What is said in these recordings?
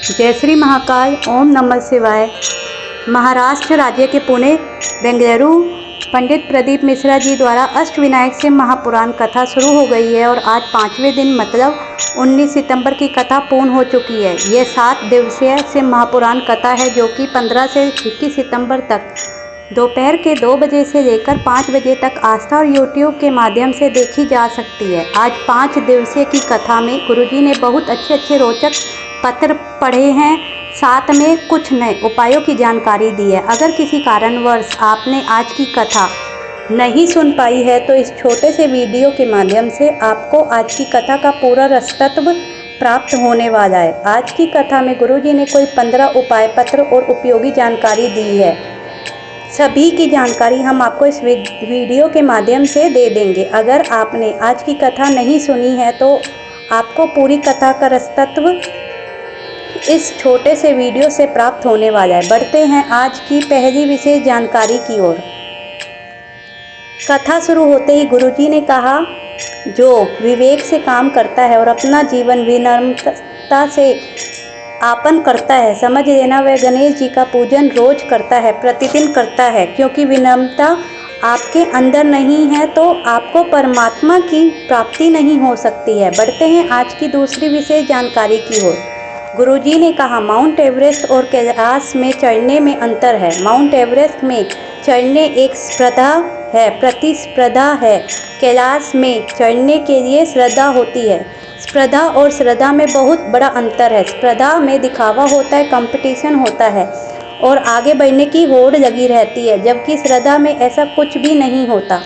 जय श्री महाकाल। ओम नमः शिवाय। महाराष्ट्र राज्य के पुणे बेंगलुरु पंडित प्रदीप मिश्रा जी द्वारा अष्टविनायक शिव महापुराण कथा शुरू हो गई है और आज 5वें दिन मतलब 19 सितंबर की कथा पूर्ण हो चुकी है। यह 7 दिवसीय शिव महापुराण कथा है जो कि 15 से 21 सितंबर तक दोपहर के 2 बजे से लेकर 5 बजे तक आस्था और यूट्यूब के माध्यम से देखी जा सकती है। आज 5 दिवसीय की कथा में गुरुजी ने बहुत अच्छे रोचक पत्र पढ़े हैं, साथ में कुछ नए उपायों की जानकारी दी है। अगर किसी कारणवश आपने आज की कथा नहीं सुन पाई है तो इस छोटे से वीडियो के माध्यम से आपको आज की कथा का पूरा रसतत्व प्राप्त होने वाला है। आज की कथा में गुरुजी ने कोई 15 उपाय पत्र और उपयोगी जानकारी दी है। सभी की जानकारी हम आपको इस वीडियो के माध्यम से दे देंगे। अगर आपने आज की कथा नहीं सुनी है तो आपको पूरी कथा का रसतत्व इस छोटे से वीडियो से प्राप्त होने वाला है। बढ़ते हैं आज की पहली विशेष जानकारी की ओर। कथा शुरू होते ही गुरुजी ने कहा, जो विवेक से काम करता है और अपना जीवन विनम्रता से यापन करता है, समझ लेना वह गणेश जी का पूजन रोज करता है, प्रतिदिन करता है। क्योंकि विनम्रता आपके अंदर नहीं है तो आपको परमात्मा की प्राप्ति नहीं हो सकती है। बढ़ते हैं आज की दूसरी विशेष जानकारी की ओर। गुरुजी ने कहा, माउंट एवरेस्ट और कैलाश में चढ़ने में अंतर है। माउंट एवरेस्ट में चढ़ने एक स्पर्धा है, प्रतिस्पर्धा है। कैलाश में चढ़ने के लिए श्रद्धा होती है। स्पर्धा और श्रद्धा में बहुत बड़ा अंतर है। स्पर्धा में दिखावा होता है, कंपटीशन होता है और आगे बढ़ने की होड़ लगी रहती है, जबकि श्रद्धा में ऐसा कुछ भी नहीं होता।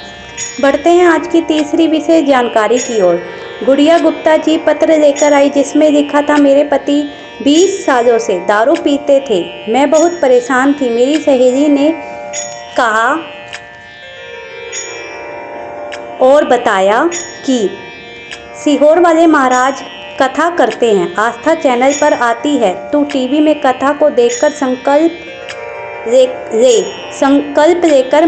बढ़ते हैं आज की तीसरी विशेष जानकारी की ओर। गुड़िया गुप्ता जी पत्र लेकर आई जिसमें लिखा था, मेरे पति 20 सालों से दारू पीते थे। मैं बहुत परेशान थी। मेरी सहेली ने कहा और बताया कि सीहोर वाले महाराज कथा करते हैं, आस्था चैनल पर आती है। तू टीवी में कथा को देखकर संकल्प लेकर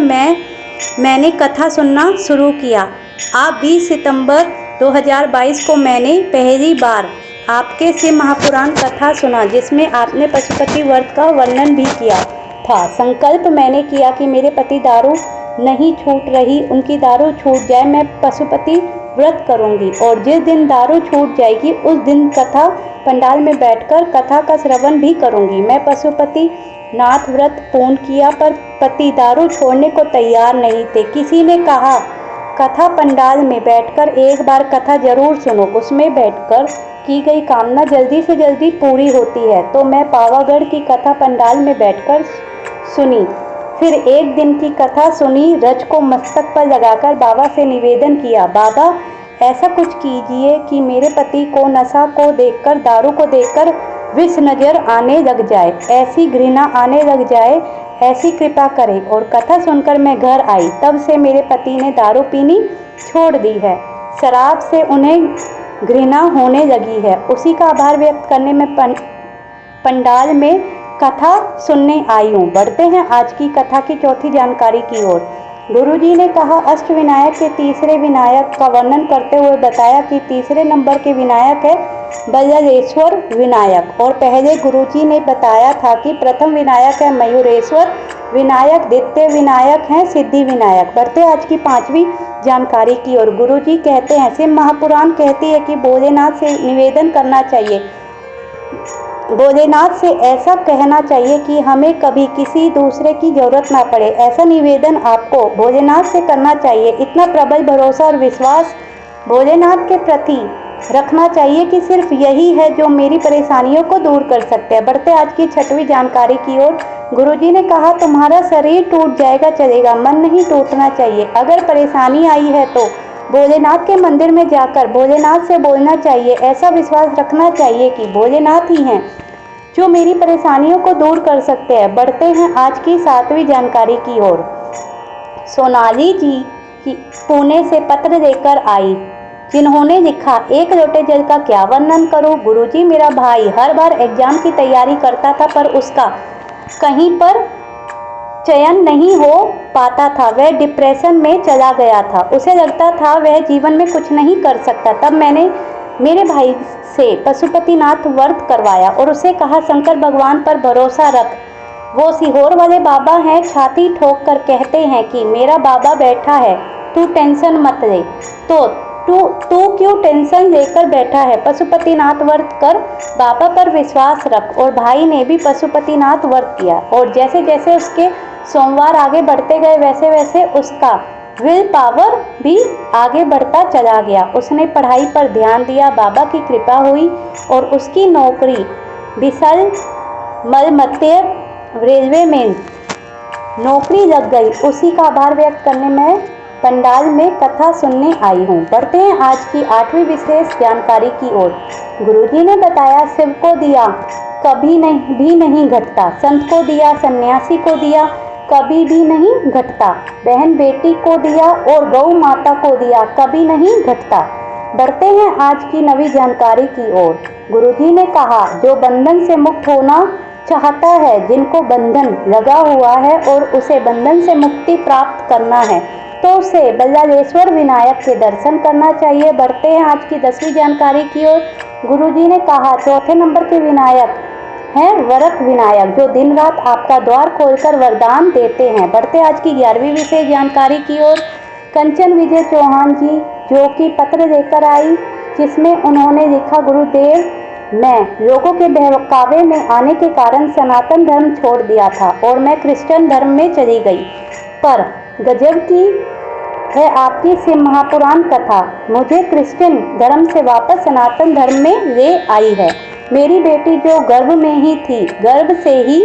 मैंने कथा सुनना शुरू किया। आप 20 सितंबर 2022 को मैंने पहली बार आपके शिव महापुराण कथा सुना जिसमें आपने पशुपति व्रत का वर्णन भी किया था। संकल्प मैंने किया कि मेरे पति दारू नहीं छूट रही, उनकी दारू छूट जाए, मैं पशुपति व्रत करूंगी और जिस दिन दारू छूट जाएगी उस दिन कथा पंडाल में बैठकर कथा का श्रवण भी करूंगी। मैं पशुपति नाथ व्रत पूर्ण किया पर पति दारू छोड़ने को तैयार नहीं थे। किसी ने कहा, कथा पंडाल में बैठकर एक बार कथा जरूर सुनो, उसमें बैठकर की गई कामना जल्दी से जल्दी पूरी होती है। तो मैं पावागढ़ की कथा पंडाल में बैठकर सुनी। फिर एक दिन की कथा सुनी, रज को मस्तक पर लगाकर बाबा से निवेदन किया, बाबा ऐसा कुछ कीजिए कि मेरे पति को नशा को देखकर, दारू को देखकर विष नजर आने लग जाए, ऐसी घृणा आने लग जाए, ऐसी कृपा करें। और कथा सुनकर मैं घर आई। तब से मेरे पति ने दारू पीनी छोड़ दी है, शराब से उन्हें घृणा होने लगी है। उसी का आभार व्यक्त करने में पंडाल में कथा सुनने आई हूँ। बढ़ते हैं आज की कथा की चौथी जानकारी की ओर। गुरुजी ने कहा, अष्टविनायक के तीसरे विनायक का वर्णन करते हुए बताया कि तीसरे नंबर के विनायक है बल्लेश्वर विनायक और पहले गुरुजी ने बताया था कि प्रथम विनायक है मयूरेश्वर विनायक, द्वितीय विनायक हैं सिद्धि विनायक। बढ़ते आज की 5वीं जानकारी की ओर। गुरुजी कहते हैं, शिव महापुराण कहती है कि भोलेनाथ से निवेदन करना चाहिए, भोलेनाथ से ऐसा कहना चाहिए कि हमें कभी किसी दूसरे की जरूरत ना पड़े। ऐसा निवेदन आपको भोलेनाथ से करना चाहिए। इतना प्रबल भरोसा और विश्वास भोलेनाथ के प्रति रखना चाहिए कि सिर्फ यही है जो मेरी परेशानियों को दूर कर सकते हैं। बढ़ते आज की 6वीं जानकारी की ओर। गुरुजी ने कहा, तुम्हारा शरीर टूट जाएगा चलेगा, मन नहीं टूटना चाहिए। अगर परेशानी आई है तो भोलेनाथ के मंदिर में जाकर भोलेनाथ से बोलना चाहिए। ऐसा विश्वास रखना चाहिए कि भोलेनाथ ही हैं जो मेरी परेशानियों को दूर कर सकते हैं। बढ़ते हैं आज की 7वीं जानकारी की ओर। सोनाली जी पुणे से पत्र लेकर आई जिन्होंने लिखा, एक लोटे जल का क्या वर्णन करूं गुरुजी, मेरा भाई हर बार एग्जाम की तैयारी करता था पर उसका कहीं पर चयन नहीं हो पाता था। वह डिप्रेशन में चला गया था, उसे लगता था वह जीवन में कुछ नहीं कर सकता। तब मैंने मेरे भाई से पशुपतिनाथ व्रत करवाया और उसे कहा शंकर भगवान पर भरोसा रख, वो सीहोर वाले बाबा हैं। छाती ठोक कर कहते हैं कि मेरा बाबा बैठा है, तू टेंशन मत ले। तो तू क्यों टेंशन लेकर बैठा है? पशुपतिनाथ व्रत कर, बाबा पर विश्वास रख। और भाई ने भी पशुपतिनाथ व्रत किया और जैसे जैसे उसके सोमवार आगे बढ़ते गए वैसे वैसे उसका विल पावर भी आगे बढ़ता चला गया। उसने पढ़ाई पर ध्यान दिया, बाबा की कृपा हुई और उसकी नौकरी विशाल मलमत्ते रेलवे में नौकरी लग गई। उसी का आभार व्यक्त करने में पंडाल में कथा सुनने आई हूँ। बढ़ते हैं आज की 8वीं विशेष जानकारी की ओर। गुरुजी ने बताया, शिव को दिया कभी भी नहीं घटता, संत को दिया, सन्यासी को दिया, कभी भी नहीं घटता, बहन बेटी को दिया और गौ माता को दिया, कभी नहीं घटता। बढ़ते हैं आज की नवी जानकारी की ओर। गुरुजी ने कहा, जो बंधन से मुक्त होना चाहता है, जिनको बंधन लगा हुआ है और उसे बंधन से मुक्ति प्राप्त करना है, तो उसे बल्लालेश्वर विनायक के दर्शन करना चाहिए। बढ़ते हैं आज की 10वीं जानकारी की ओर। गुरुजी ने कहा, चौथे नंबर के विनायक हैं वरक विनायक, जो दिन रात आपका द्वार खोलकर वरदान देते हैं। बढ़ते आज की 11वीं विशेष जानकारी की ओर। कंचन विजय चौहान जी जो कि पत्र लेकर आई, जिसमें उन्होंने लिखा, गुरुदेव, मैं लोगों के बहकावे में आने के कारण सनातन धर्म छोड़ दिया था और मैं क्रिश्चियन धर्म में चली गई, पर गजब की है आपकी शिव महापुराण कथा, मुझे क्रिश्चियन धर्म से वापस सनातन धर्म में ले आई है। मेरी बेटी जो गर्भ में ही थी, गर्भ से ही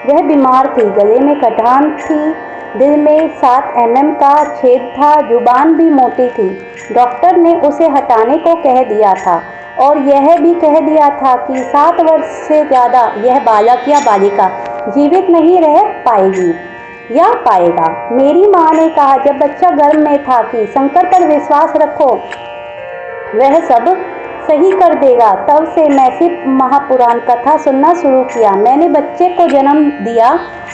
वह बीमार थी, गले में कटान थी, दिल में 7 mm का छेद था, जुबान भी मोटी थी। डॉक्टर ने उसे हटाने को कह दिया था और यह भी कह दिया था कि 7 वर्ष से ज़्यादा यह बालक या बालिका जीवित नहीं रह पाएगी या पाएगा। मेरी माँ ने कहा जब बच्चा गर्भ में था कि शंकर पर विश्वास रखो, वह सब सही कर देगा। तब से मैं शिव महापुराण कथा सुनना शुरू किया। मैंने बच्चे को जन्म दिया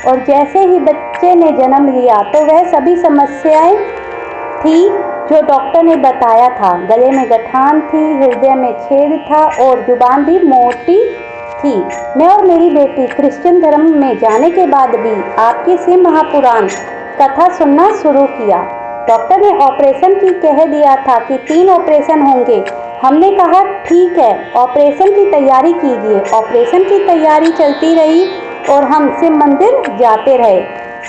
और जैसे ही बच्चे ने जन्म लिया तो वह सभी समस्याएं थी जो डॉक्टर ने बताया था। गले में गठान थी, हृदय में छेद था और जुबान भी मोटी थी। मैं और मेरी बेटी क्रिश्चियन धर्म में जाने के बाद भी आपकी शिव महापुराण कथा सुनना शुरू किया। डॉक्टर ने ऑपरेशन की कह दिया था कि 3 ऑपरेशन होंगे। हमने कहा ठीक है, ऑपरेशन की तैयारी कीजिए। ऑपरेशन की तैयारी चलती रही और हम शिव मंदिर जाते रहे।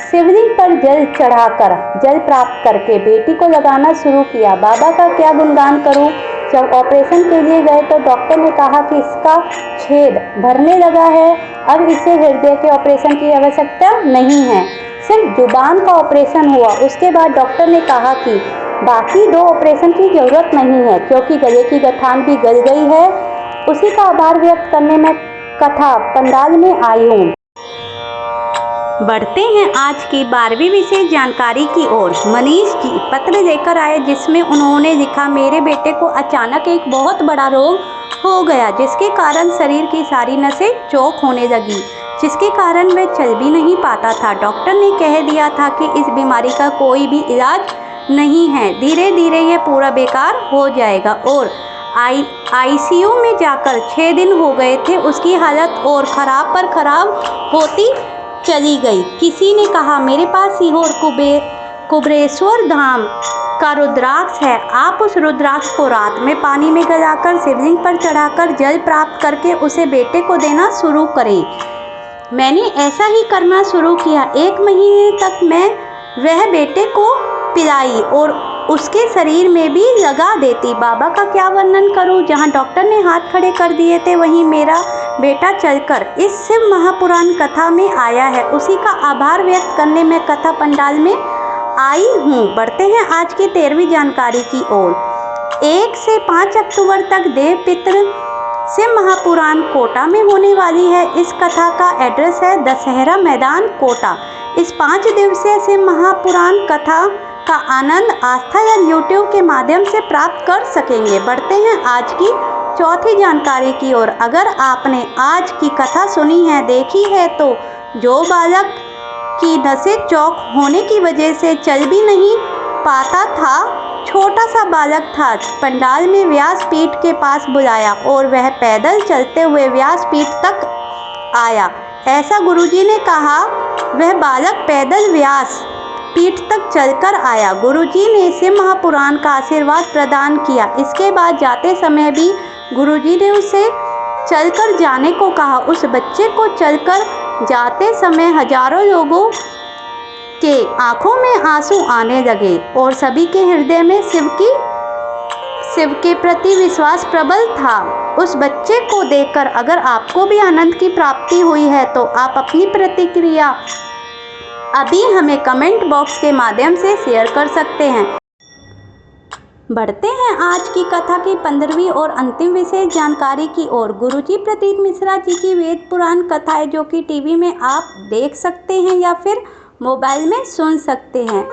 शिवलिंग पर जल चढ़ाकर जल प्राप्त करके बेटी को लगाना शुरू किया। बाबा का क्या गुणगान करूं। जब ऑपरेशन के लिए गए तो डॉक्टर ने कहा कि इसका छेद भरने लगा है, अब इसे हृदय के ऑपरेशन की आवश्यकता नहीं है, सिर्फ जुबान का ऑपरेशन हुआ। उसके बाद डॉक्टर ने कहा कि बाकी 2 ऑपरेशन की जरूरत नहीं है क्योंकि गले की गठान भी गल गई है। उसी का आभार व्यक्त करने में कथा पंडाल में आई हूँ। बढ़ते हैं आज की 12वीं विशेष जानकारी की ओर। मनीष जी पत्र लेकर आए जिसमें उन्होंने लिखा, मेरे बेटे को अचानक एक बहुत बड़ा रोग हो गया जिसके कारण शरीर की सारी नसें चौक होने लगी, जिसके कारण वह चल भी नहीं पाता था। डॉक्टर ने कह दिया था कि इस बीमारी का कोई भी इलाज नहीं है, धीरे धीरे ये पूरा बेकार हो जाएगा और आईसीयू में जाकर 6 दिन हो गए थे। उसकी हालत और ख़राब पर ख़राब होती चली गई। किसी ने कहा मेरे पास सीहोर कुबेरेश्वर धाम का रुद्राक्ष है, आप उस रुद्राक्ष को रात में पानी में गलाकर शिवलिंग पर चढ़ाकर जल प्राप्त करके उसे बेटे को देना शुरू करें। मैंने ऐसा ही करना शुरू किया। 1 महीने तक मैं वह बेटे को पिलाई और उसके शरीर में भी लगा देती। बाबा का क्या वर्णन करूं, जहां डॉक्टर ने हाथ खड़े कर दिए थे वहीं मेरा बेटा चलकर इस शिव महापुराण कथा में आया है। उसी का आभार व्यक्त करने में कथा पंडाल में आई हूँ। बढ़ते हैं आज की 13वीं जानकारी की ओर। 1 से 5 अक्टूबर तक देव पितृ शिव महापुराण कोटा में होने वाली है। इस कथा का एड्रेस है दशहरा मैदान कोटा। इस 5 दिवसीय शिव महापुराण कथा का आनंद आस्था या यूट्यूब के माध्यम से प्राप्त कर सकेंगे। बढ़ते हैं आज की 4थी जानकारी की ओर। अगर आपने आज की कथा सुनी है, देखी है, तो जो बालक की नसें चौक होने की वजह से चल भी नहीं पाता था, छोटा सा बालक था। पंडाल में व्यासपीठ के पास बुलाया और वह पैदल चलते हुए व्यासपीठ तक आया। ऐसा गुरुजी ने कहा। वह बालक पैदल व्यासपीठ तक चलकर आया। गुरुजी ने शिव महापुराण का आशीर्वाद प्रदान किया। इसके बाद जाते समय भी गुरुजी ने उसे चलकर जाने को कहा। उस बच्चे को चलकर जाते समय हजारों लोगों के आंखों में आंसू आने लगे और सभी के हृदय में शिव के प्रति विश्वास प्रबल था। उस बच्चे को देखकर अगर आपको भी आनंद की प्राप्ति हुई है तो आप अपनी प्रतिक्रिया अभी हमें कमेंट बॉक्स के माध्यम से शेयर कर सकते हैं। बढ़ते हैं आज की कथा की 15वीं और अंतिम विशेष जानकारी की ओर। गुरुजी प्रदीप मिश्रा जी की वेद पुराण कथाएं जो कि टीवी में आप देख सकते हैं या फिर मोबाइल में सुन सकते हैं,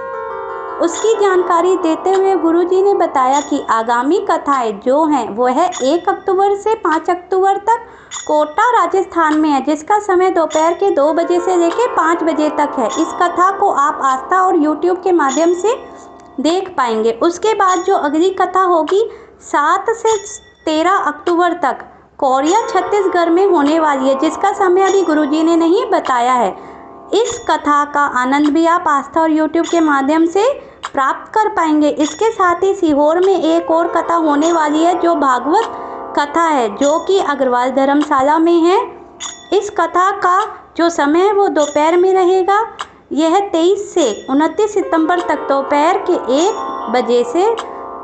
उसकी जानकारी देते हुए गुरुजी ने बताया कि आगामी कथाएं जो हैं वो है 1 अक्टूबर से 5 अक्टूबर तक कोटा राजस्थान में है, जिसका समय दोपहर के 2 बजे से लेकर 5 बजे तक है। इस कथा को आप आस्था और यूट्यूब के माध्यम से देख पाएंगे। उसके बाद जो अगली कथा होगी 7 से 13 अक्टूबर तक कोरिया छत्तीसगढ़ में होने वाली है, जिसका समय अभी गुरुजी ने नहीं बताया है। इस कथा का आनंद भी आप आस्था और यूट्यूब के माध्यम से प्राप्त कर पाएंगे। इसके साथ ही सीहोर में एक और कथा होने वाली है जो भागवत कथा है, जो कि अग्रवाल धर्मशाला में है। इस कथा का जो समय है वो दोपहर में रहेगा। यह 23 से 29 सितंबर तक दोपहर के 1 बजे से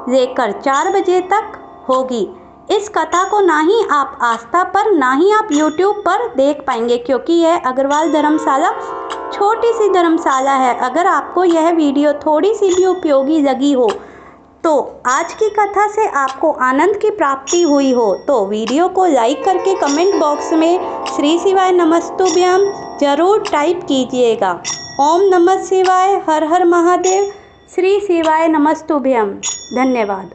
लेकर 4 बजे तक होगी। इस कथा को ना ही आप आस्था पर ना ही आप यूट्यूब पर देख पाएंगे, क्योंकि यह अग्रवाल धर्मशाला छोटी सी धर्मशाला है। अगर आपको यह वीडियो थोड़ी सी भी उपयोगी लगी हो तो आज की कथा से आपको आनंद की प्राप्ति हुई हो तो वीडियो को लाइक करके कमेंट बॉक्स में श्री शिवाय नमस्तुभ्यम जरूर टाइप कीजिएगा। ओम नमः शिवाय, हर हर महादेव, श्री शिवाय नमस्तुभ्यम। धन्यवाद।